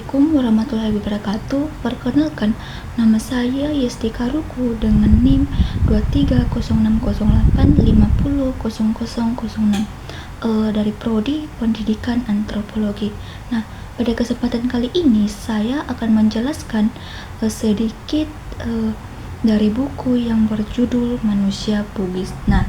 Assalamualaikum warahmatullahi wabarakatuh. Perkenalkan, nama saya Yesti Karuku dengan NIM 230608500006 dari Prodi Pendidikan Antropologi. Nah, pada kesempatan kali ini saya akan menjelaskan sedikit dari buku yang berjudul Manusia Bugis. Nah,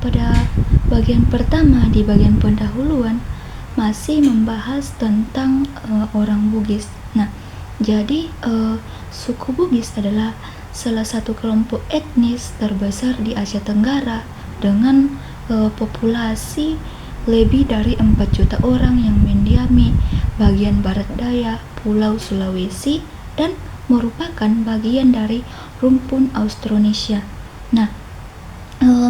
pada bagian pertama, di bagian pendahuluan, masih membahas tentang orang Bugis. Nah, jadi suku Bugis adalah salah satu kelompok etnis terbesar di Asia Tenggara dengan populasi lebih dari 4 juta orang yang mendiami bagian barat daya Pulau Sulawesi dan merupakan bagian dari rumpun Austronesia. Nah,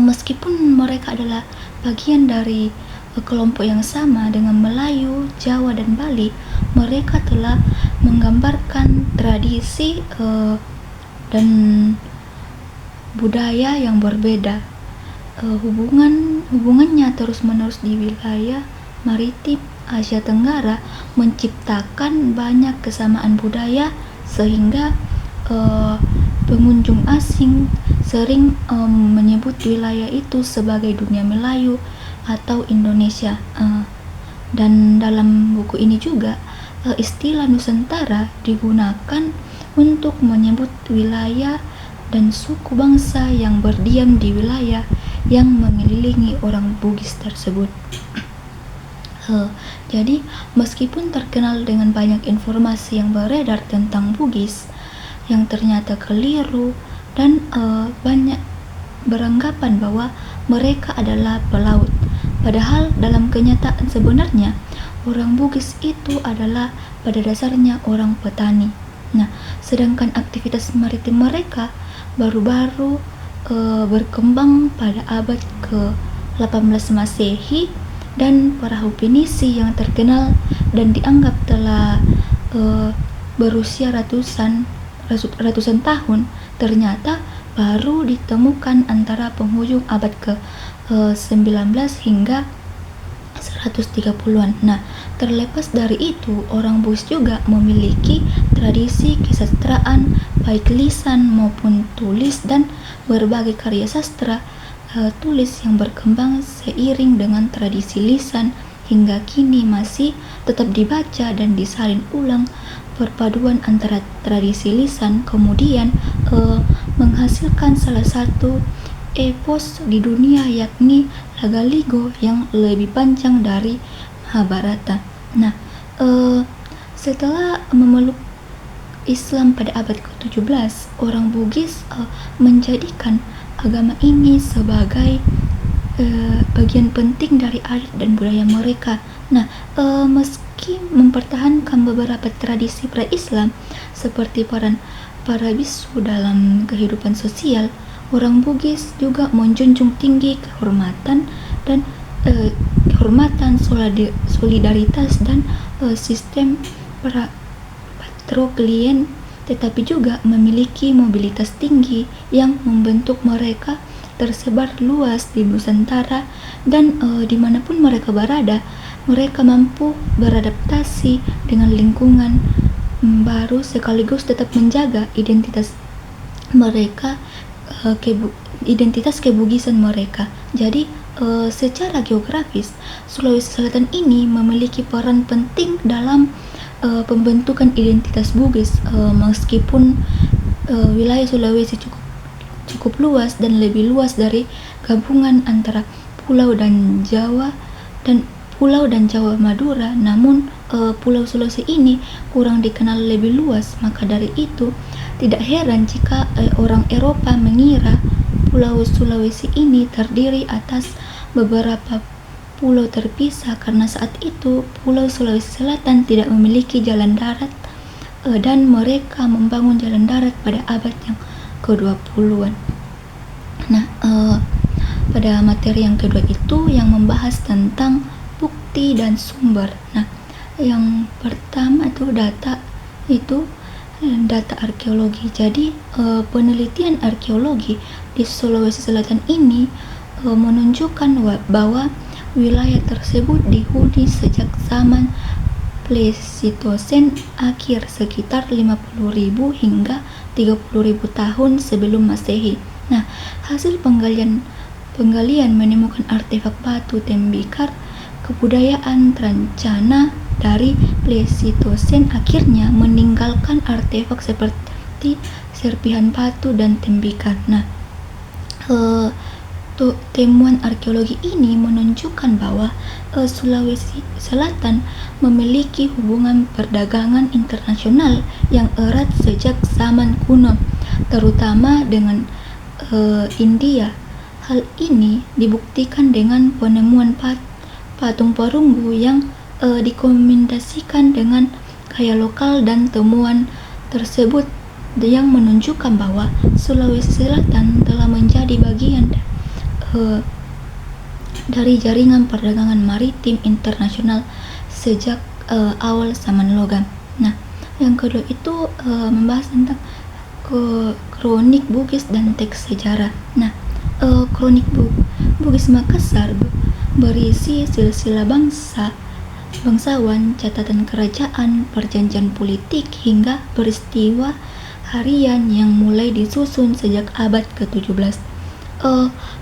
meskipun mereka adalah bagian dari kelompok yang sama dengan Melayu, Jawa, dan Bali, mereka telah menggambarkan tradisi dan budaya yang berbeda. Hubungannya terus-menerus di wilayah maritim Asia Tenggara menciptakan banyak kesamaan budaya sehingga pengunjung asing sering menyebut wilayah itu sebagai dunia Melayu atau Indonesia. Dan dalam buku ini juga istilah Nusantara digunakan untuk menyebut wilayah dan suku bangsa yang berdiam di wilayah yang mengelilingi orang Bugis tersebut. Jadi meskipun terkenal dengan banyak informasi yang beredar tentang Bugis yang ternyata keliru dan banyak beranggapan bahwa mereka adalah pelaut. Padahal dalam kenyataan sebenarnya orang Bugis itu adalah pada dasarnya orang petani. Nah, sedangkan aktivitas maritim mereka baru-baru berkembang pada abad ke-18 Masehi, dan perahu pinisi yang terkenal dan dianggap telah berusia ratusan tahun ternyata baru ditemukan antara penghujung abad ke-19 hingga 130-an. Nah, terlepas dari itu, orang Bugis juga memiliki tradisi kesastraan baik lisan maupun tulis dan berbagai karya sastra tulis yang berkembang seiring dengan tradisi lisan hingga kini masih tetap dibaca dan disalin ulang. Perpaduan antara tradisi lisan kemudian menghasilkan salah satu epos di dunia, yakni Lagaligo yang lebih panjang dari Mahabharata. Nah, setelah memeluk Islam pada abad ke-17, orang Bugis menjadikan agama ini sebagai bagian penting dari adat dan budaya mereka. Nah, meski mempertahankan beberapa tradisi pra-Islam seperti para bisu dalam kehidupan sosial, orang Bugis juga menjunjung tinggi kehormatan, solidaritas dan sistem patrilineal, tetapi juga memiliki mobilitas tinggi yang membentuk mereka tersebar luas di Nusantara, dan dimanapun mereka berada, mereka mampu beradaptasi dengan lingkungan baru sekaligus tetap menjaga identitas mereka, identitas kebugisan mereka. Jadi secara geografis, Sulawesi Selatan ini memiliki peran penting dalam pembentukan identitas Bugis, meskipun wilayah Sulawesi cukup luas dan lebih luas dari gabungan antara Pulau dan Jawa Madura, namun Pulau Sulawesi ini kurang dikenal lebih luas. Maka dari itu tidak heran jika orang Eropa mengira Pulau Sulawesi ini terdiri atas beberapa pulau terpisah, karena saat itu Pulau Sulawesi Selatan tidak memiliki jalan darat dan mereka membangun jalan darat pada abad yang ke-20-an. Nah, pada materi yang kedua itu yang membahas tentang bukti dan sumber. Nah, yang pertama itu data arkeologi. Jadi penelitian arkeologi di Sulawesi Selatan ini menunjukkan bahwa wilayah tersebut dihuni sejak zaman Pleistocene akhir sekitar 50.000 hingga 30.000 tahun sebelum Masehi. Nah, hasil penggalian menemukan artefak batu tembikar kebudayaan Trancana dari Pleistocene akhirnya meninggalkan artefak seperti serpihan batu dan tembikar. Nah, temuan arkeologi ini menunjukkan bahwa Sulawesi Selatan memiliki hubungan perdagangan internasional yang erat sejak zaman kuno, terutama dengan India. Hal ini dibuktikan dengan penemuan patung perunggu yang dikombinasikan dengan gaya lokal dan temuan tersebut yang menunjukkan bahwa Sulawesi Selatan telah menjadi bagian dari jaringan perdagangan maritim internasional sejak awal zaman logam. Nah, yang kedua itu membahas tentang kronik Bugis dan teks sejarah. Nah, kronik Bugis Makassar berisi silsilah bangsawan, catatan kerajaan, perjanjian politik, hingga peristiwa harian yang mulai disusun sejak abad ke-17.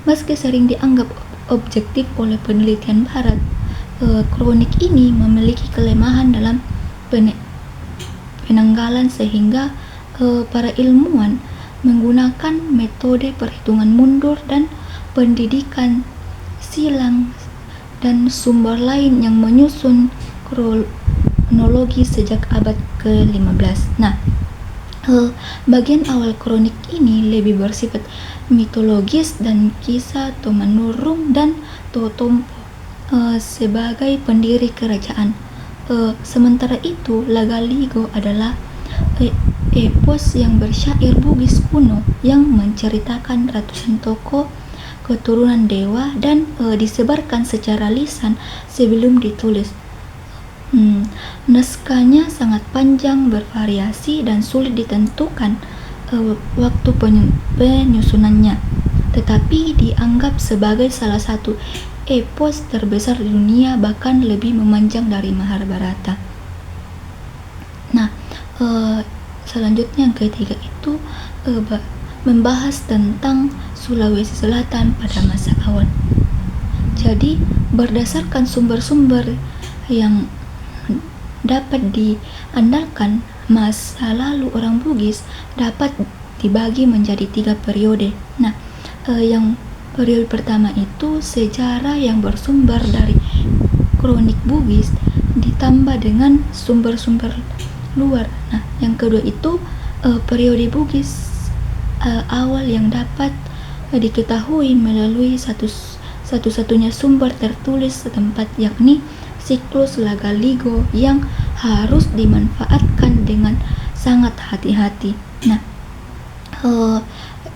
Meski sering dianggap objektif oleh penelitian barat, kronik ini memiliki kelemahan dalam penanggalan sehingga para ilmuwan menggunakan metode perhitungan mundur dan pendidikan silang dan sumber lain yang menyusun kronologi sejak abad ke-15. Nah, bagian awal kronik ini lebih bersifat mitologis dan kisah Tomanurung dan Totompo sebagai pendiri kerajaan. Sementara itu, Lagaligo adalah epos yang bersyair Bugis kuno yang menceritakan ratusan tokoh keturunan dewa dan disebarkan secara lisan sebelum ditulis. Naskahnya sangat panjang, bervariasi, dan sulit ditentukan waktu penyusunannya, tetapi dianggap sebagai salah satu epos terbesar di dunia, bahkan lebih memanjang dari Mahabharata. Nah, selanjutnya yang ketiga itu membahas tentang Sulawesi Selatan pada masa awal. Jadi, berdasarkan sumber-sumber yang dapat diandalkan, masa lalu orang Bugis dapat dibagi menjadi 3 periode. Nah, yang periode pertama itu sejarah yang bersumber dari kronik Bugis ditambah dengan sumber-sumber luar. Nah, yang kedua itu periode Bugis awal yang dapat diketahui melalui satu-satunya sumber tertulis setempat, yakni siklus Lagaligo yang harus dimanfaatkan dengan sangat hati-hati. Nah,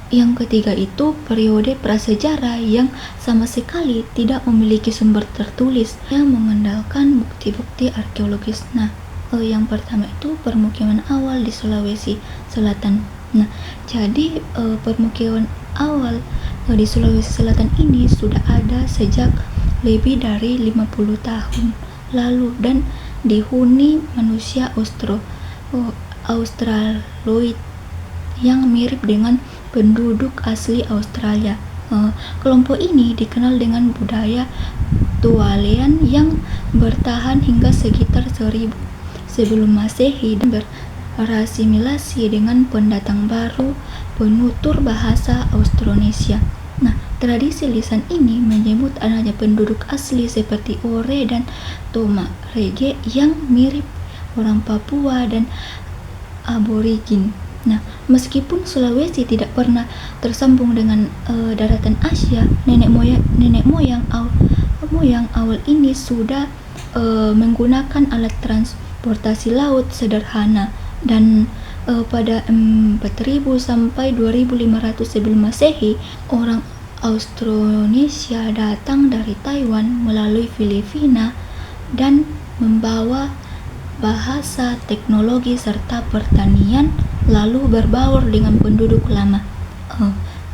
yang ketiga itu periode prasejarah yang sama sekali tidak memiliki sumber tertulis yang mengandalkan bukti-bukti arkeologis. Nah, yang pertama itu permukiman awal di Sulawesi Selatan. Nah, jadi permukiman awal di Sulawesi Selatan ini sudah ada sejak lebih dari 50 tahun lalu dan dihuni manusia Australoid yang mirip dengan penduduk asli Australia. Kelompok ini dikenal dengan budaya Tualean yang bertahan hingga sekitar 1000 sebelum Masehi dan berasimilasi dengan pendatang baru penutur bahasa Austronesia. Nah, tradisi lisan ini menyebut adanya penduduk asli seperti Ore dan Tomarege yang mirip orang Papua dan aborigin. Nah, meskipun Sulawesi tidak pernah tersambung dengan daratan Asia, nenek moyang awal ini sudah menggunakan alat transportasi laut sederhana dan pada 4000 sampai 2500 sebelum Masehi, orang Austronesia datang dari Taiwan melalui Filipina dan membawa bahasa, teknologi, serta pertanian, lalu berbaur dengan penduduk lama.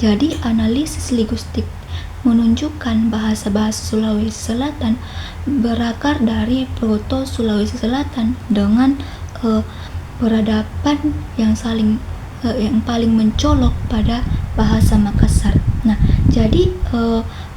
Jadi analisis linguistik menunjukkan bahasa-bahasa Sulawesi Selatan berakar dari Proto Sulawesi Selatan dengan peradaban yang paling mencolok pada bahasa Makassar. Nah, jadi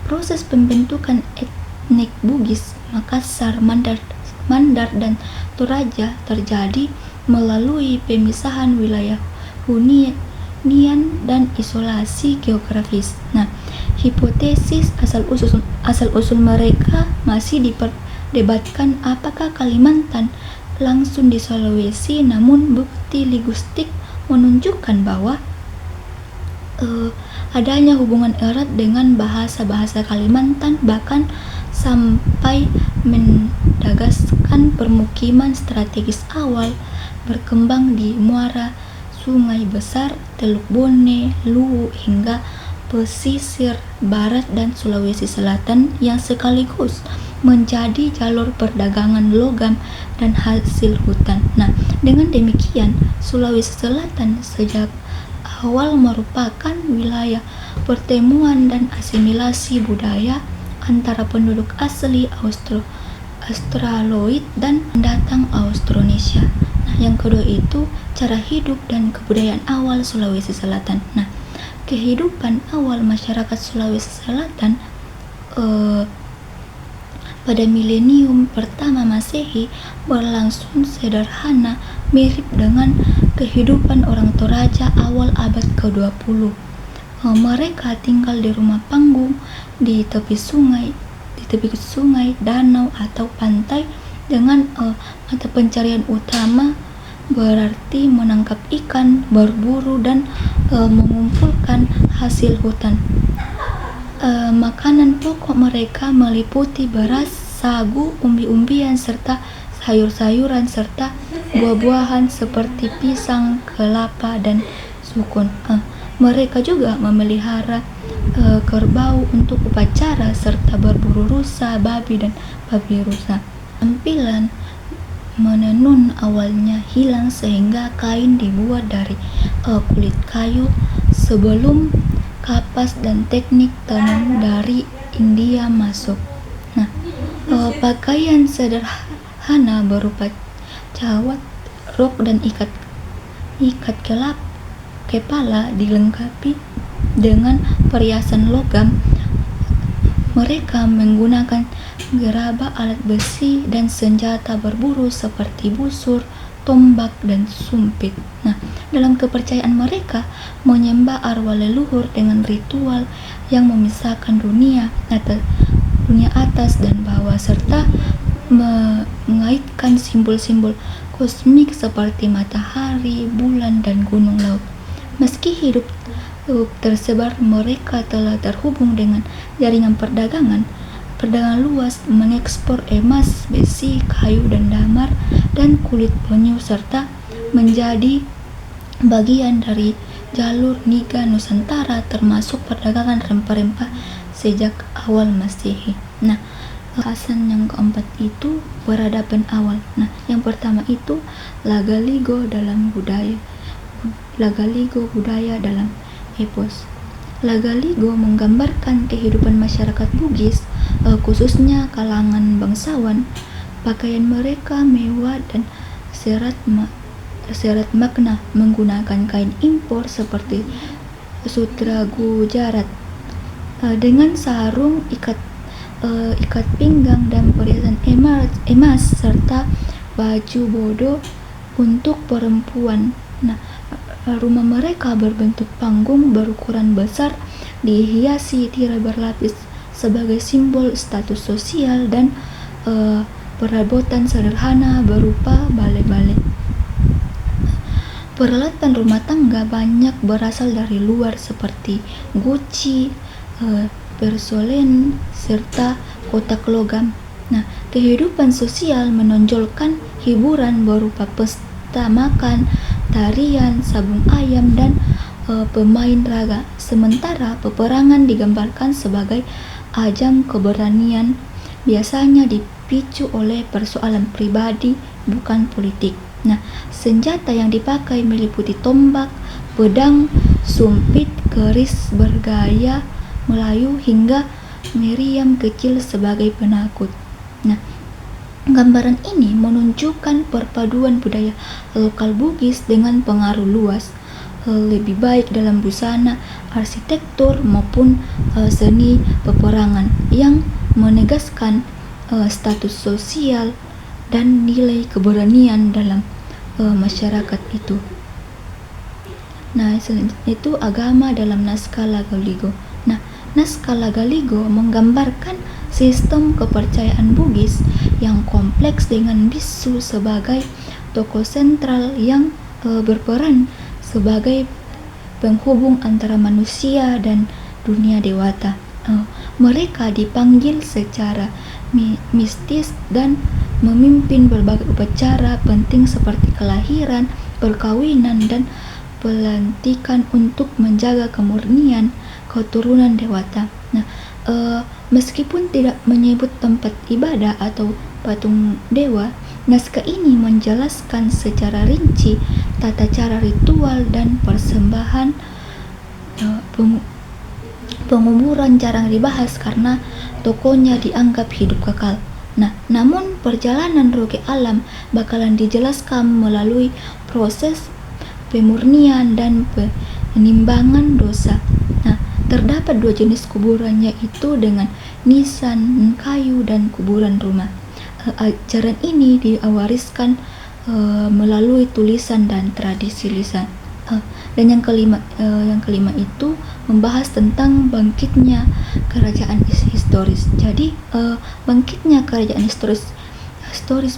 proses pembentukan etnik Bugis Makassar, Mandar dan Toraja terjadi melalui pemisahan wilayah hunian dan isolasi geografis. Nah, hipotesis asal-usul mereka masih diperdebatkan, apakah Kalimantan langsung di Sulawesi, namun bukti linguistik menunjukkan bahwa adanya hubungan erat dengan bahasa-bahasa Kalimantan, bahkan sampai mendagaskan permukiman strategis awal berkembang di muara Sungai Besar, Teluk Bone, Luwu hingga pesisir barat dan Sulawesi Selatan yang sekaligus menjadi jalur perdagangan logam dan hasil hutan. Nah, dengan demikian Sulawesi Selatan sejak awal merupakan wilayah pertemuan dan asimilasi budaya antara penduduk asli Australoid dan pendatang Austronesia. Nah, yang kedua itu cara hidup dan kebudayaan awal Sulawesi Selatan. Nah, kehidupan awal masyarakat Sulawesi Selatan pada milenium pertama Masehi berlangsung sederhana, mirip dengan kehidupan orang Toraja awal abad ke-20. Mereka tinggal di rumah panggung di tepi sungai, danau atau pantai dengan mata pencarian utama berarti menangkap ikan, berburu dan mengumpulkan hasil hutan. Makanan pokok mereka meliputi beras, sagu, umbi-umbian serta sayur-sayuran serta buah-buahan seperti pisang, kelapa dan sukun. Mereka juga memelihara kerbau untuk upacara serta berburu rusa, babi dan babi rusa. Tampilan menenun awalnya hilang sehingga kain dibuat dari kulit kayu sebelum kapas dan teknik tenun dari India masuk. Nah, pakaian sederhana berupa jawat, rok dan ikat kepala dilengkapi dengan perhiasan logam. Mereka menggunakan gerabah, alat besi dan senjata berburu seperti busur, tombak dan sumpit. Nah, dalam kepercayaan mereka menyembah arwah leluhur dengan ritual yang memisahkan dunia atas dan bawah serta mengaitkan simbol-simbol kosmik seperti matahari, bulan dan gunung laut. Meski hidup tersebar, mereka telah terhubung dengan jaringan perdagangan luas, mengekspor emas, besi, kayu dan damar dan kulit penyu serta menjadi bagian dari jalur Niaga Nusantara, termasuk perdagangan rempah-rempah sejak awal Masehi. Nah, bahasan yang keempat itu peradaban awal. Nah, yang pertama itu Lagaligo budaya dalam epos. Lagaligo menggambarkan kehidupan masyarakat Bugis, khususnya kalangan bangsawan. Pakaian mereka mewah dan syarat makna, menggunakan kain impor seperti sutra Gujarat dengan sarung, ikat pinggang dan perhiasan emas serta baju bodo untuk perempuan. Nah, rumah mereka berbentuk panggung berukuran besar, dihiasi tirai berlapis sebagai simbol status sosial dan perabotan sederhana berupa bale-bale. Peralatan rumah tangga banyak berasal dari luar seperti guci, porselin serta kotak logam. Nah, kehidupan sosial menonjolkan hiburan berupa pesta makan, tarian, sabung ayam dan pemain raga. Sementara peperangan digambarkan sebagai ajang keberanian, biasanya dipicu oleh persoalan pribadi bukan politik. Nah, senjata yang dipakai meliputi tombak, pedang, sumpit, keris bergaya Melayu hingga meriam kecil sebagai penakut. Nah, gambaran ini menunjukkan perpaduan budaya lokal Bugis dengan pengaruh luas, lebih baik dalam busana, arsitektur maupun seni peperangan yang menegaskan status sosial dan nilai keberanian dalam masyarakat itu. Nah, itu agama dalam naskah Lagaligo. Nah, naskah Lagaligo menggambarkan sistem kepercayaan Bugis yang kompleks dengan bisu sebagai tokoh sentral yang berperan sebagai penghubung antara manusia dan dunia dewata. Mereka dipanggil secara mistis dan memimpin berbagai upacara penting seperti kelahiran, perkawinan, dan pelantikan untuk menjaga kemurnian keturunan dewata. Nah, meskipun tidak menyebut tempat ibadah atau patung dewa, naskah ini menjelaskan secara rinci tata cara ritual dan persembahan. Penguburan jarang dibahas karena tokohnya dianggap hidup kekal. Nah, namun perjalanan roh ke alam bakalan dijelaskan melalui proses pemurnian dan penimbangan dosa. Nah, terdapat dua jenis kuburan, yaitu dengan nisan kayu dan kuburan rumah. Ajaran ini diwariskan melalui tulisan dan tradisi lisan. Dan yang kelima itu membahas tentang bangkitnya kerajaan historis. Jadi bangkitnya kerajaan historis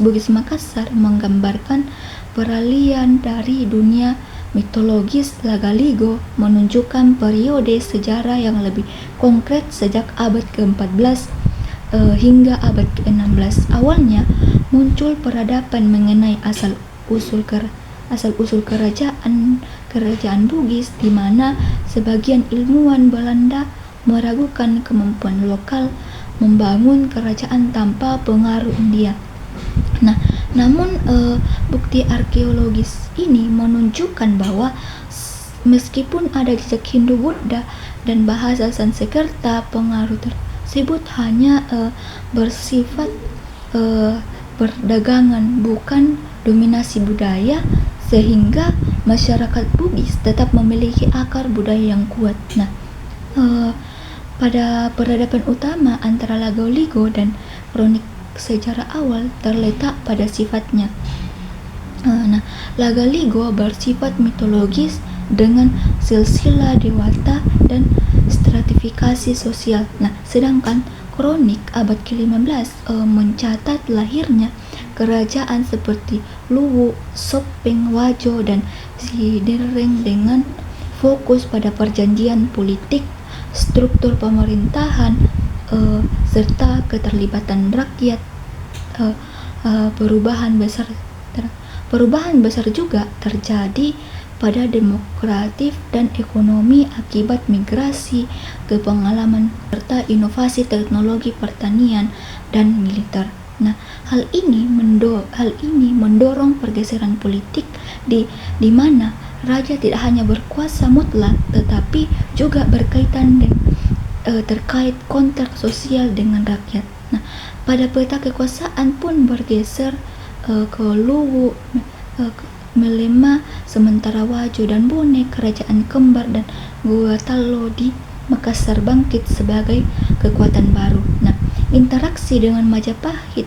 Bugis Makassar menggambarkan peralihan dari dunia mitologis Lagaligo menunjukkan periode sejarah yang lebih konkret sejak abad ke-14 hingga abad ke-16. Awalnya muncul peradaban mengenai asal usul kerajaan Bugis, di mana sebagian ilmuwan Belanda meragukan kemampuan lokal membangun kerajaan tanpa pengaruh India. Nah, namun bukti arkeologis ini menunjukkan bahwa meskipun ada jejak Hindu, Buddha, dan bahasa Sanskerta, pengaruh tersebut hanya bersifat perdagangan, bukan dominasi budaya, sehingga masyarakat Bugis tetap memiliki akar budaya yang kuat. Nah, pada peradaban utama antara Lagaligo dan kronik sejarah awal terletak pada sifatnya. Nah, Lagaligo bersifat mitologis dengan silsilah dewata dan stratifikasi sosial. Nah, sedangkan kronik abad ke-15 mencatat lahirnya kerajaan seperti Luwu, Sopeng, Wajo, dan Sidereng dengan fokus pada perjanjian politik, struktur pemerintahan, serta keterlibatan rakyat. Perubahan besar juga terjadi pada demokratif dan ekonomi akibat migrasi ke pengalaman serta inovasi teknologi pertanian dan militer. Nah, hal ini mendorong pergeseran politik di mana raja tidak hanya berkuasa mutlak, tetapi juga terkait kontrak sosial dengan rakyat. Nah, pada peta kekuasaan pun bergeser ke Luwu, melemah, sementara Wajo dan Bone, kerajaan kembar, dan Guatalo di Makassar bangkit sebagai kekuatan baru. Nah, interaksi dengan Majapahit,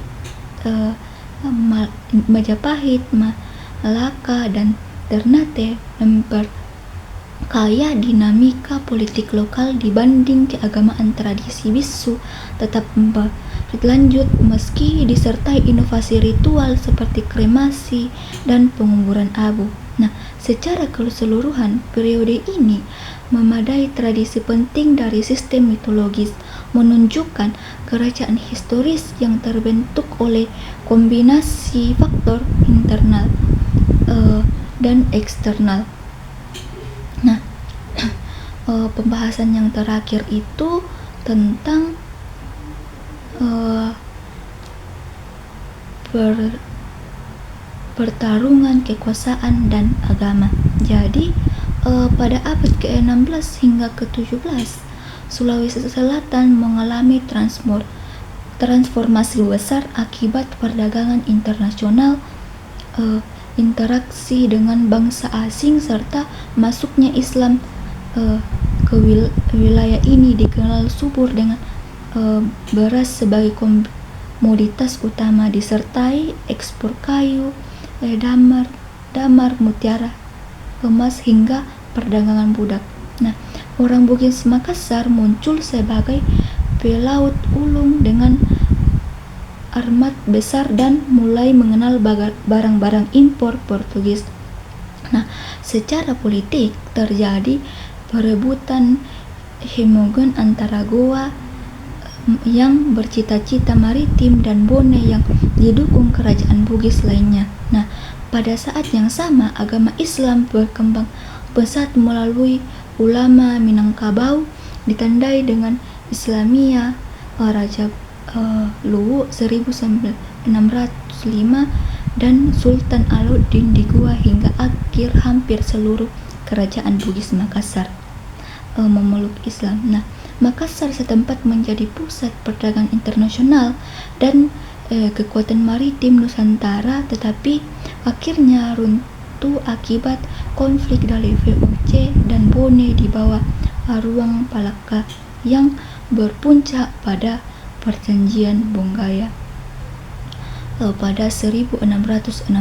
Malaka, dan Ternate memperkaya dinamika politik lokal dibanding keagamaan. Tradisi bisu tetap berlanjut meski disertai inovasi ritual seperti kremasi dan penguburan abu. Nah, secara keseluruhan periode ini memadai tradisi penting dari sistem mitologis, menunjukkan kerajaan historis yang terbentuk oleh kombinasi faktor internal dan eksternal. Nah, pembahasan yang terakhir itu tentang pertarungan kekuasaan dan agama. Jadi pada abad ke-16 hingga ke-17 Sulawesi Selatan mengalami transformasi besar akibat perdagangan internasional, interaksi dengan bangsa asing, serta masuknya Islam ke wilayah ini. Dikenal subur dengan beras sebagai komoditas utama, disertai ekspor kayu, damar, mutiara, emas, hingga perdagangan budak. Nah, orang Bugis Makassar muncul sebagai pelaut ulung dengan armat besar dan mulai mengenal barang-barang impor Portugis. Nah, secara politik terjadi perebutan hegemon antara Goa yang bercita-cita maritim dan Bone yang didukung kerajaan Bugis lainnya. Nah, pada saat yang sama agama Islam berkembang pesat melalui ulama Minangkabau, ditandai dengan Islamiyah Raja Luwu 1605 dan Sultan Alauddin di Goa, hingga akhir hampir seluruh kerajaan Bugis Makassar memeluk Islam. Nah, Makassar setempat menjadi pusat perdagangan internasional dan kekuatan maritim Nusantara, tetapi akhirnya runtuh akibat konflik dari VOC dan Bone di bawah Ruang Palaka yang berpuncak pada Perjanjian Bonggaya pada 1667.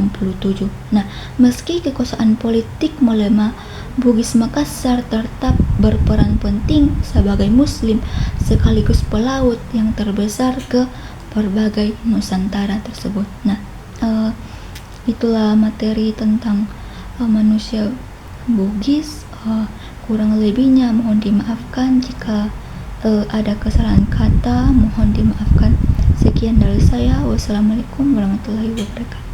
Nah, meski kekuasaan politik melemah, Bugis Makassar tetap berperan penting sebagai Muslim sekaligus pelaut yang terbesar ke berbagai Nusantara tersebut. Nah, itulah materi tentang manusia Bugis. Kurang lebihnya mohon dimaafkan jika ada kesalahan kata, mohon dimaafkan. Sekian dari saya. Wassalamualaikum warahmatullahi wabarakatuh.